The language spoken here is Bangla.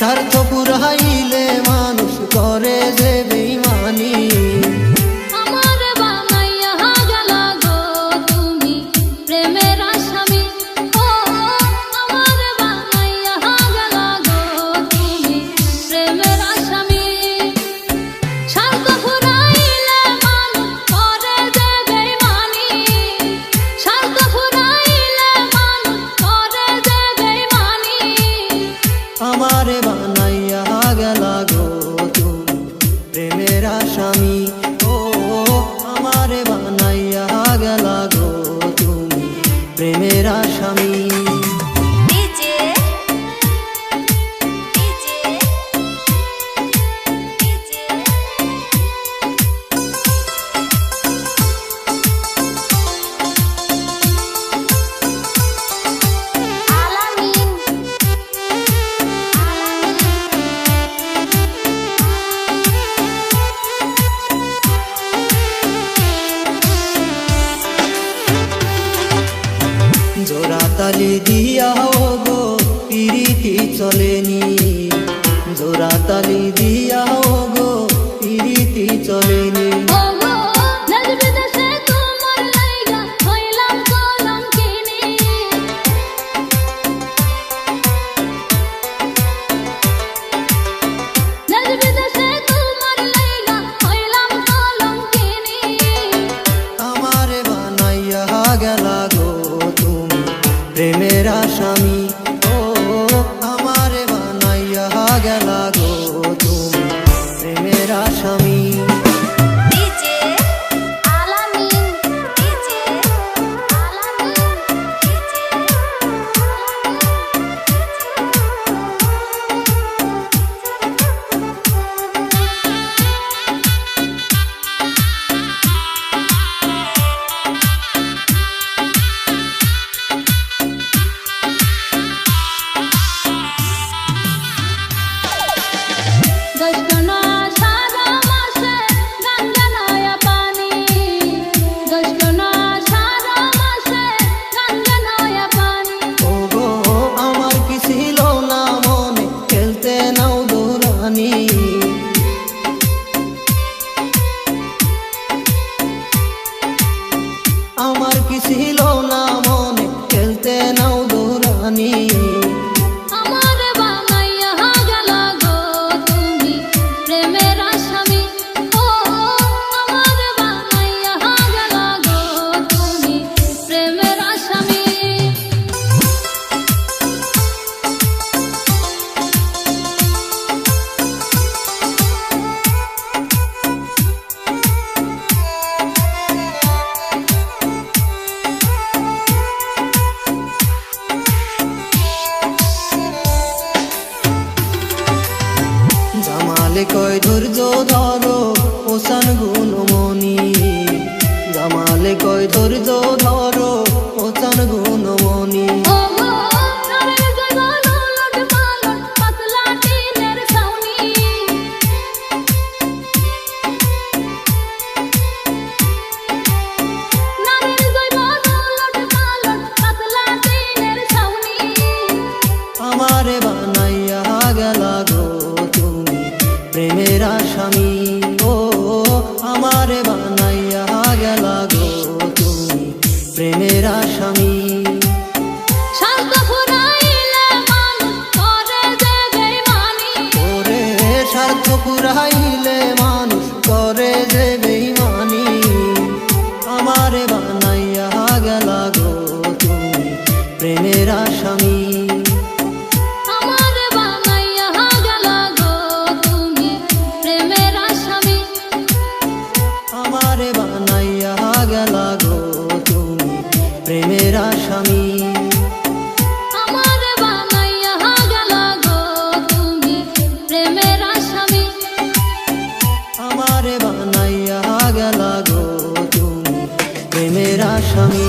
স্বার্থ পুরাইলে মানুষ করে যে বেঈমানি। আমারে বানাইয়া গেলা গো তুমি প্রেমের আসামি। ও আমারে বানাইয়া গেলা গো তুমি প্রেমের আসামি। স্বার্থ পুরাইলে মানুষ করে যে বেঈমানি। স্বার্থ পুরাইলে মানুষ করে যে বেঈমানি। আমারে বানাইয়া গেলা গো তুমি প্রেমের আসামি। ও আমারে বানাইয়া গেলা গো তুমি প্রেমের আসামি। জোড়া তালি দিয়া গো পিরিতি চলেনি। জোড়া তালি দিয়া গো পিরিতি চলেনি। আমারে বানাইয়া গেলা গো তুমি প্রেমের আসামি। ও আমারে বানাইয়া গেলা গো তুমি প্রেমের আসামি। আমার কি ছিল না মনে খেলতে নাও দৌড়ানি। আমারে বানাইয়া গেলা গো তুমি প্রেমের আসামি। ও আমারে বানাইয়া গেলা গো তুমি প্রেমের আসামি। জামালে কয় ধৈর্য ধরো ওসান গুণমণি। জামালে কয় ধৈর্য ধরো ওসান গুণমণি। আমারে বানাইয়া গেলা গো তুমি প্রেমের আসামি। ও আমারে বানাইয়া গেলা গো তুমি প্রেমের আসামি। স্বার্থ পুরাইলে মানুষ করে যে বেঈমানি। ওরে স্বার্থ পুরাইলে মানুষ করে যে বেঈমানি। আমারে বানাইয়া গেলা গো তুমি প্রেমের আসামি। আমারে বানাইয়া গেলা গো তুমি প্রেমের আসামি। আমারে বানাইয়া গেলা গো তুমি প্রেমের আসামি। আমারে বানাইয়া গেলা গো তুমি প্রেমের আসামি। আমারে বানাইয়া গেলা গো তুমি প্রেমের আসামি।